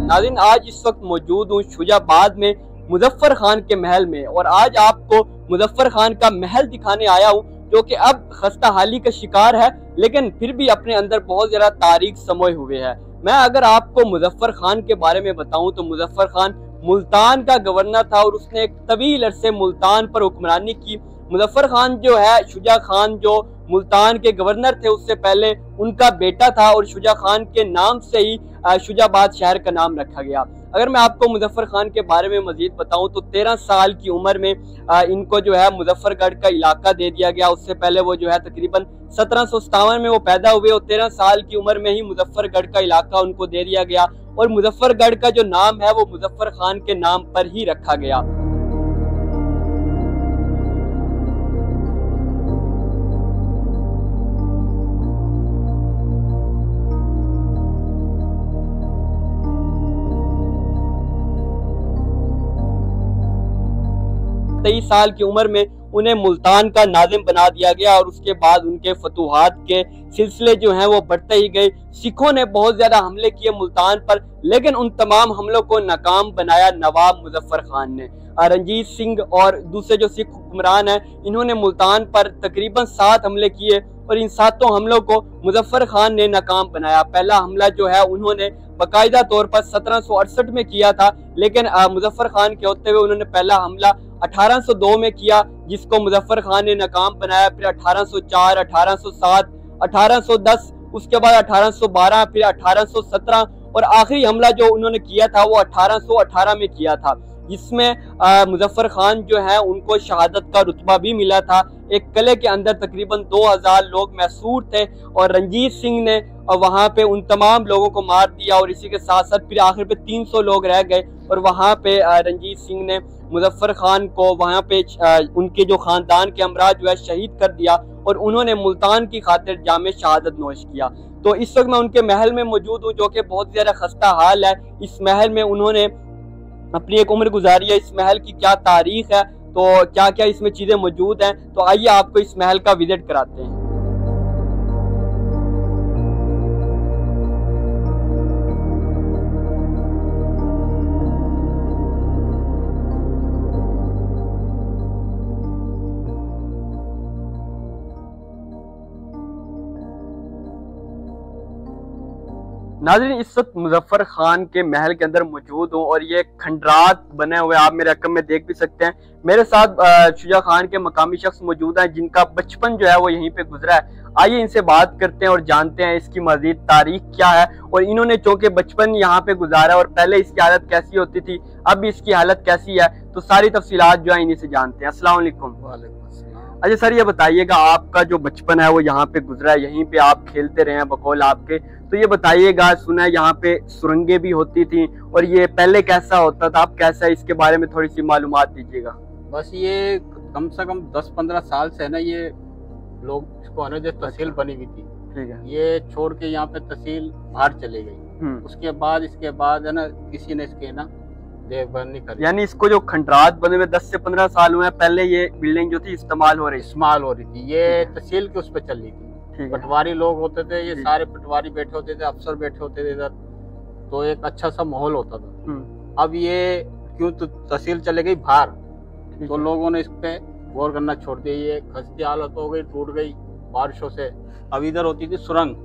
नाज़रीन, आज इस वक्त मौजूद हूँ शुजाबाद में मुजफ्फर खान के महल में, और आज आपको मुजफ्फर खान का महल दिखाने आया हूँ जो कि अब खस्ता हाली का शिकार है, लेकिन फिर भी अपने अंदर बहुत ज़्यादा तारीख समोए हुए है। मैं अगर आपको मुजफ्फर खान के बारे में बताऊं तो मुजफ्फर खान मुल्तान का गवर्नर था और उसने एक तवील अरसे मुल्तान पर हुक्मरानी की। मुजफ्फर खान जो है, शुजा खान जो मुल्तान के गवर्नर थे, उससे पहले उनका बेटा था और शुजा खान के नाम से ही शुजाबाद शहर का नाम रखा गया। अगर मैं आपको मुजफ्फर खान के बारे में मजीद बताऊं तो 13 साल की उम्र में इनको जो है मुजफ्फरगढ़ का इलाका दे दिया गया। उससे पहले वो जो है तकरीबन 1757 में वो पैदा हुए और 13 साल की उम्र में ही मुजफ्फरगढ़ का इलाका उनको दे दिया गया और मुजफ्फरगढ़ का जो नाम है वो मुजफ्फर खान के नाम पर ही रखा गया। तेईस साल की उम्र में उन्हें मुल्तान का नाजिम बना दिया गया और उसके बाद उनके फतूहात के सिलसिले जो हैं वो बढ़ते ही गए। सिखों ने बहुत ज्यादा हमले किए मुल्तान पर, लेकिन उन तमाम हमलों को नाकाम बनाया नवाब मुजफ्फर खान ने। रंजीत सिंह और दूसरे जो सिख हुक्मरान हैं, इन्होंने मुल्तान पर तकरीबन 7 हमले किए और इन 7 हमलों को मुजफ्फर खान ने नाकाम बनाया। पहला हमला जो है उन्होंने बाकायदा तौर पर 1768 में किया था, लेकिन मुजफ्फर खान के होते हुए उन्होंने पहला हमला 1802 में किया, जिसको मुजफ्फर खान ने नाकाम बनाया। फिर 1804, 1807, 1810, उसके बाद 1812, फिर 1817 और आखिरी हमला जो उन्होंने किया था वो 1818 में किया था, जिसमें मुजफ्फर खान जो है उनको शहादत का रुतबा भी मिला था। एक किले के अंदर तकरीबन 2000 लोग महसूर थे और रंजीत सिंह ने वहां पे उन तमाम लोगों को मार दिया और इसी के साथ साथ फिर आखिर पे 300 लोग रह गए और वहां पे रंजीत सिंह ने मुजफ्फर खान को वहां पे उनके जो खानदान के अमराज जो है शहीद कर दिया और उन्होंने मुल्तान की खातिर जामे शहादत नोश किया। तो इस वक्त मैं उनके महल में मौजूद हूँ जो कि बहुत ज्यादा खस्ता हाल है। इस महल में उन्होंने अपनी एक उम्र गुजारी है। इस महल की क्या तारीख है, तो क्या क्या इसमें चीजें मौजूद हैं, तो आइए आपको इस महल का विजिट कराते हैं। नाज़रीन, इस वक्त मुजफ्फर खान के महल के अंदर मौजूद हूँ और ये खंडरात बने हुए आप मेरे रकम में देख भी सकते हैं। मेरे साथ शुजा खान के मकामी शख्स मौजूद हैं जिनका बचपन जो है वो यहीं पे गुजरा है। आइए इनसे बात करते हैं और जानते हैं इसकी मजीद तारीख क्या है और इन्होंने चूंकि बचपन यहाँ पे गुजारा और पहले इसकी हालत कैसी होती थी, अब इसकी हालत कैसी है, तो सारी तफसीलात जो है इन्हीं से जानते हैं। अस्सलाम वालेकुम। अच्छा सर, ये बताइएगा आपका जो बचपन है वो यहाँ पे गुजरा है, यहीं पे आप खेलते रहे हैं बकौल आपके, तो ये बताइएगा, सुना है यहाँ पे सुरंगें भी होती थी और ये पहले कैसा होता था, अब कैसा है, इसके बारे में थोड़ी सी मालूमात दीजिएगा। बस ये कम से कम 10-15 साल से है ना, ये लोग इसको है ना जो तहसील बनी हुई थी, ठीक है, ये छोड़ के यहाँ पे तहसील बाहर चली गई। उसके बाद इसके बाद है ना किसी ने इसके ना देखभाल नहीं करी। यानी इसको जो खंडरात बने हुए 10 से 15 साल हुए, पहले ये बिल्डिंग जो थी इस्तेमाल हो रही थी, ये तहसील के उस पर चल रही थी। पटवारी लोग होते थे, ये सारे पटवारी बैठे होते थे, अफसर बैठे होते थे इधर, तो एक अच्छा सा माहौल होता था। अब ये क्यों तो तहसील चले गई बाहर, तो लोगों ने इस पे गौर करना छोड़ दिया। ये खस्ती हालत हो गई, टूट गई बारिशों से। अब इधर होती थी सुरंग।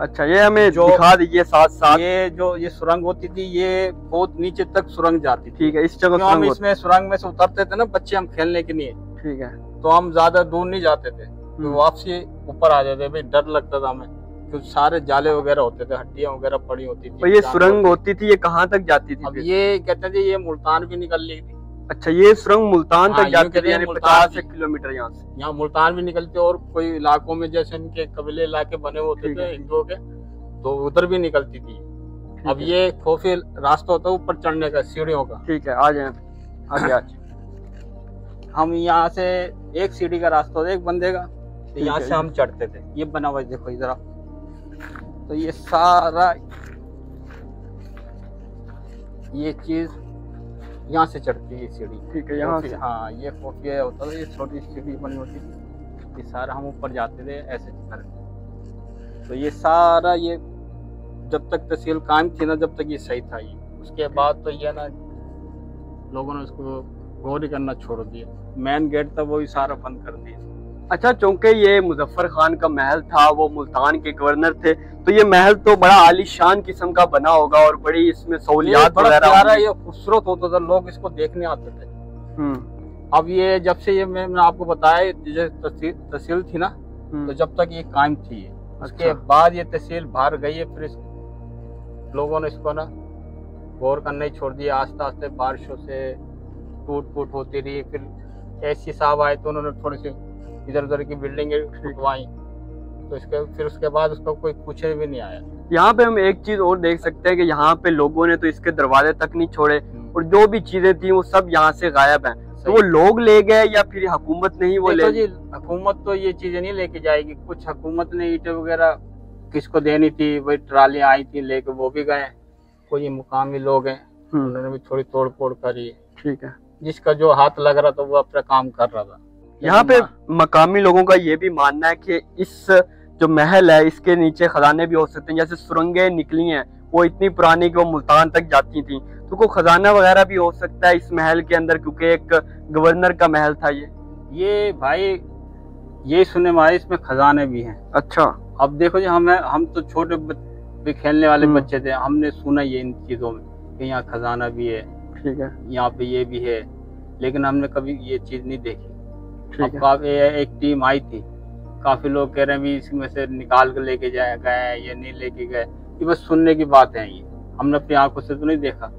अच्छा, ये हमें जो दिखा दीजिए साथ साथ। ये सुरंग होती थी, ये बहुत नीचे तक सुरंग जाती थी। ठीक है, इस जगह हम इसमें सुरंग में से उतरते थे ना बच्चे, हम खेलने के लिए, ठीक है, तो हम ज्यादा दूर नहीं जाते थे, तो वापसी ऊपर आ जाते भाई, डर लगता था हमें क्योंकि सारे जाले वगैरह होते थे, हड्डियां वगैरह पड़ी होती थी। तो ये सुरंग होती थी, ये कहाँ तक जाती थी? अब ये कहते थे ये मुल्तान भी निकल ली थी। अच्छा, ये सुरंग मुल्तान तक जाती थी, यानी 50 किलोमीटर यहाँ से। यहाँ मुल्तान भी निकलते और कोई इलाकों में जैसे इनके कबीले इलाके बने होते थे हिंदुओं के, तो उधर भी निकलती थी। अब ये खोफी रास्ता होता है ऊपर चढ़ने का, सीढ़ियों का। ठीक है, आ जाए आगे आज। हम यहाँ से एक सीढ़ी का रास्ता होता है एक बंदे का, तो यहाँ से हम चढ़ते थे। ये बना हुआ देखो इधर, तो ये सारा ये चीज यहाँ से चढ़ती है सीढ़ी। ठीक है, यहाँ से। हाँ, ये खोफिया होता था, ये छोटी सीढ़ी बनी होती थी, ये सारा हम ऊपर जाते थे ऐसे करके। तो ये सारा ये जब तक तहसील कायम थी ना, जब तक ये सही था। ये उसके बाद तो ये ना लोगों ने उसको गौर ही करना छोड़ दिया। मेन गेट था वो भी सारा बंद कर दिया। अच्छा, चूंकि ये मुजफ्फर खान का महल था, वो मुल्तान के गवर्नर थे, तो ये महल तो बड़ा आलीशान किस्म का बना होगा और बड़ी इसमें सहूलियात वगैरह, ये खूबसूरत होता था, लोग इसको देखने आते थे। अब ये जब से ये मैंने आपको बताया तहसील थी ना, तो जब तक ये कायम थी, उसके बाद ये तहसील बाहर गई है, फिर लोगों ने इसको ना गौर करना ही छोड़ दिया। आस्ते आस्ते बारिशों से टूट फूट होती रही, फिर ऐसी साहब आए तो उन्होंने थोड़ी सी इधर उधर की बिल्डिंगें टूटवाई, तो इसके फिर उसके बाद उसको कोई पूछने भी नहीं आया। यहाँ पे हम एक चीज और देख सकते हैं कि यहाँ पे लोगों ने तो इसके दरवाजे तक नहीं छोड़े और जो भी चीजें थी वो सब यहाँ से गायब हैं। तो वो लोग ले गए या फिर हुकूमत नहीं वो ले? जी हुकूमत तो ये चीजें नहीं लेके जाएगी, कुछ हुकूमत ने ईंटें वगैरह किसको देनी थी, वही ट्रालियां आई थी लेके वो भी गए। कोई मुकामी लोग हैं उन्होंने भी थोड़ी तोड़ फोड़ करी। ठीक है, जिसका जो हाथ लग रहा था वो अपना काम कर रहा था। यहाँ पे मकामी लोगों का ये भी मानना है कि इस जो महल है इसके नीचे खजाने भी हो सकते हैं, जैसे सुरंगें निकली हैं वो इतनी पुरानी कि वो मुल्तान तक जाती थी, तो कोई खजाना वगैरह भी हो सकता है इस महल के अंदर, क्योंकि एक गवर्नर का महल था ये भाई ये सुनने में आया इसमें खजाने भी हैं। अच्छा, अब देखो जी हम तो छोटे भी खेलने वाले बच्चे थे, हमने सुना ये इन चीजों में कि यहाँ खजाना भी है, ठीक है, यहाँ पे ये भी है, लेकिन हमने कभी ये चीज नहीं देखी। अब काफी एक टीम आई थी, काफी लोग कह रहे हैं भी इसमें से निकाल के लेके गए या नहीं लेके गए, ये बस सुनने की बात है, ये हमने अपनी आंखों से तो नहीं देखा।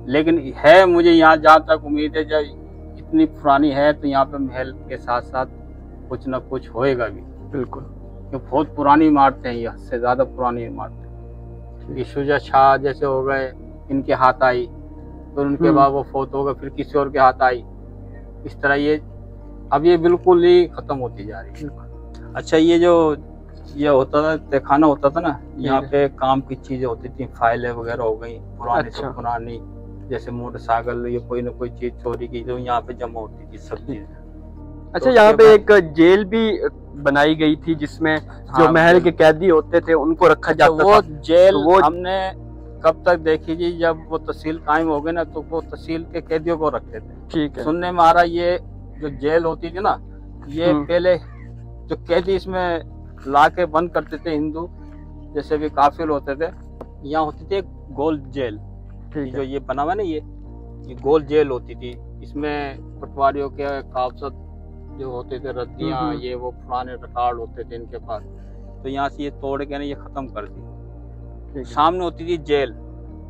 लेकिन है, मुझे यहाँ जहाँ तक उम्मीद है जब इतनी पुरानी है तो यहाँ पे महल के साथ साथ कुछ न कुछ होएगा भी। बिल्कुल, क्योंकि बहुत पुरानी इमारतें हैं, ये से ज्यादा पुरानी इमारतें। ये शुजा शाह जैसे हो गए, इनके हाथ आई, फिर उनके बाद वो फोत हो गए, फिर किसी और के हाथ आई, इस तरह ये अब ये बिल्कुल ही खत्म होती जा रही है। अच्छा, ये होता था तहखाना होता था ना, यहाँ पे काम की चीजें होती थी, फाइलें वगैरह हो गई पुरानी। अच्छा। तो पुरानी जैसे मोटरसाइकिल या कोई ना कोई चीज चोरी की तो यहाँ पे जमा होती थी सब चीजें। अच्छा, यहाँ पे एक जेल भी बनाई गई थी जिसमें जो महल के कैदी होते थे उनको रखा जाता था। वो जेल वो हमने कब तक देखी जी, जब वो तहसील कायम हो गई ना, तो वो तहसील के कैदियों को रखते थे। ठीक है, सुनने में आ रहा, ये जो जेल होती थी ना, ये पहले जो कैदी इसमें ला के बंद करते थे, हिंदू जैसे भी काफिर होते थे, यहाँ होती थी एक गोल जेल। जो ये बना हुआ ना, ये गोल जेल होती थी। इसमें पटवारियों के कागजात जो होते थे, रद्दियाँ, ये वो पुराने रिकॉर्ड होते थे इनके पास, तो यहाँ से ये तोड़ के ना ये खत्म कर दी। सामने होती थी जेल,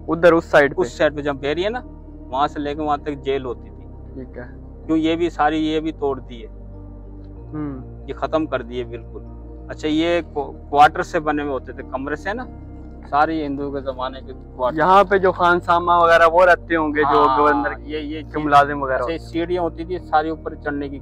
उधर उस साइड पे जब एरिया ना, वहां से लेकर वहां तक जेल होती थी। ठीक है, क्यों ये भी सारी ये भी तोड़ दी है, ये खत्म कर दिए बिल्कुल। अच्छा, ये क्वार्टर से बने हुए होते थे, कमरे से ना, सारी हिंदू के जमाने के क्वार्टर। यहाँ पे जो खान सामा वगैरह वो रहते होंगे, जो गवर्नर ये मुलाजिम वगैरह, सीढ़ियाँ होती थी सारी ऊपर चढ़ने की,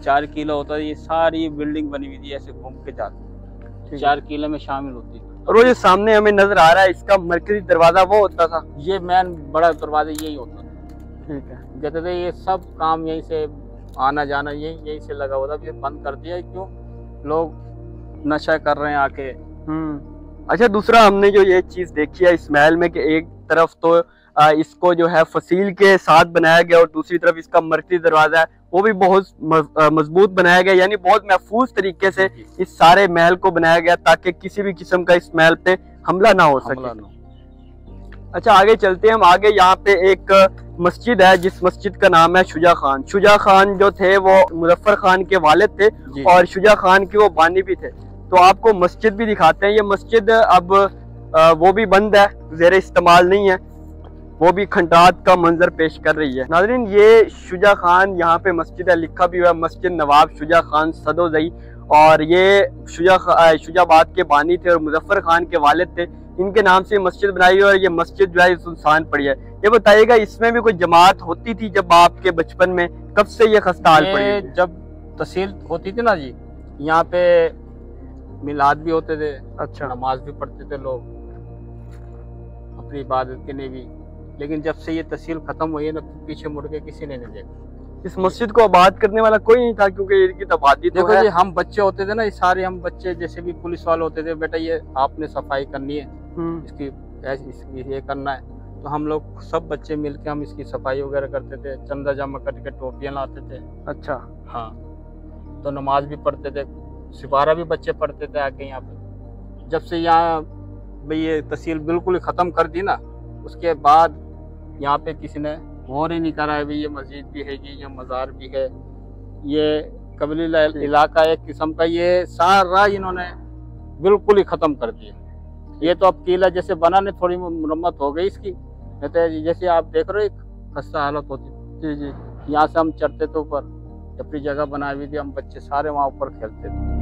4 किला होता था, ये सारी बिल्डिंग बनी हुई थी, ऐसे घूम के जाती 4 किले में शामिल होती थी। और वो जो सामने हमें नजर आ रहा है, इसका मरकजी दरवाजा वो होता था, ये मेन बड़ा दरवाजा यही होता था। ठीक है, कहते थे ये सब काम यहीं से, आना जाना यहीं से लगा हुआ था, ये बंद कर दिया। क्यों? लोग नशा कर रहे हैं आके। अच्छा, दूसरा हमने जो ये चीज देखी है इस महल में कि एक तरफ तो इसको जो है फसील के साथ बनाया गया और दूसरी तरफ इसका मरकजी दरवाजा है वो भी बहुत मजबूत बनाया गया, यानी बहुत महफूज तरीके से इस सारे महल को बनाया गया ताकि किसी भी किस्म का इस महल पे हमला ना हो सके। अच्छा, आगे चलते हैं हम। आगे यहाँ पे एक मस्जिद है जिस मस्जिद का नाम है शुजा खान। शुजा खान जो थे वो मुजफ्फर खान के वालिद थे और शुजा खान के वो बानी भी थे। तो आपको मस्जिद भी दिखाते हैं। ये मस्जिद अब वो भी बंद है, ज़ेरे इस्तेमाल नहीं है, वो भी खंडात का मंजर पेश कर रही है। नाज़रीन, ये शुजा खान यहाँ पे मस्जिद है, लिखा भी हुआ है मस्जिद नवाब शुजा खान सदोजई, और ये शुजाबाद के बानी थे और मुजफ्फर खान के वालिद थे, इनके नाम से मस्जिद बनाई है और ये मस्जिद जो है सुनसान पड़ी है। ये बताइएगा, इसमें भी कोई जमात होती थी जब आपके बचपन में? कब से ये खस्ता हाल पड़ी? जब तहसील होती थी ना जी, यहाँ पे मिलाद भी होते थे। अच्छा, नमाज भी पढ़ते थे लोग अपनी इबादत के लिए भी। लेकिन जब से ये तहसील खत्म हुई है ना, पीछे मुड़ के किसी ने नहीं देखा। इस मस्जिद को आबाद करने वाला कोई नहीं था, क्योंकि इनकी आबादी तो देखो जी, हम बच्चे होते थे ना, ये सारे हम बच्चे, जैसे भी पुलिस वाले होते थे, बेटा ये आपने सफाई करनी है, इसकी ये करना है, तो हम लोग सब बच्चे मिलके हम इसकी सफाई वगैरह करते थे, चंदा जमा करके टोपियाँ लाते थे। अच्छा। हाँ, तो नमाज भी पढ़ते थे, सिपारा भी बच्चे पढ़ते थे आके यहाँ पे। जब से यहाँ भाई ये तहसील बिल्कुल ख़त्म कर दी ना, उसके बाद यहाँ पे किसी ने गौर ही नहीं करा है भाई ये मस्जिद भी है, ये मज़ार भी है, ये कबीली इलाका एक किस्म का, ये सारा इन्होंने बिल्कुल ही ख़त्म कर दिया। ये तो अब किला जैसे बना ने थोड़ी मरम्मत हो गई इसकी, नहीं तो जैसे आप देख रहे हो एक खस्ता हालत होती। जी जी। यहाँ से हम चढ़ते थे ऊपर, अपनी जगह बनाई हुई थी, हम बच्चे सारे वहाँ ऊपर खेलते थे।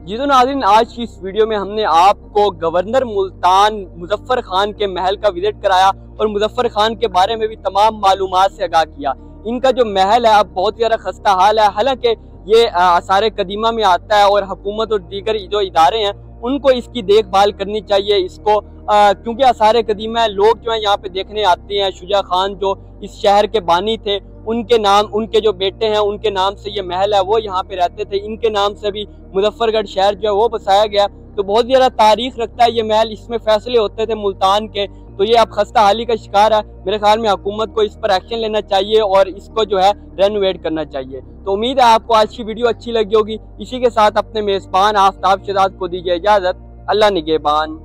जी तो नाज़रीन, आज की इस वीडियो में हमने आपको गवर्नर मुल्तान मुजफ्फर खान के महल का विजिट कराया और मुजफ्फर खान के बारे में भी तमाम मालूमात से आगाह किया। इनका जो महल है अब बहुत ज़्यादा खस्ता हाल है, हालांकि ये आसार कदीमा में आता है और हुकूमत और दीगर जो इदारे हैं उनको इसकी देखभाल करनी चाहिए इसको, क्योंकि आसार कदीमा है, लोग जो है यहाँ पे देखने आते हैं। शुजा खान जो इस शहर के बानी थे, उनके नाम, उनके जो बेटे हैं उनके नाम से ये महल है, वो यहाँ पे रहते थे, इनके नाम से भी मुजफ्फरगढ़ शहर जो है वो बसाया गया। तो बहुत ज़्यादा तारीख रखता है ये महल, इसमें फैसले होते थे मुल्तान के। तो ये अब खस्ता हाली का शिकार है। मेरे ख्याल में हुकूमत को इस पर एक्शन लेना चाहिए और इसको जो है रेनोवेट करना चाहिए। तो उम्मीद है आपको आज की वीडियो अच्छी लगी होगी। इसी के साथ अपने मेज़बान आफ्ताब शहजाद को दीजिए इजाज़त। अल्लाह निगहबान।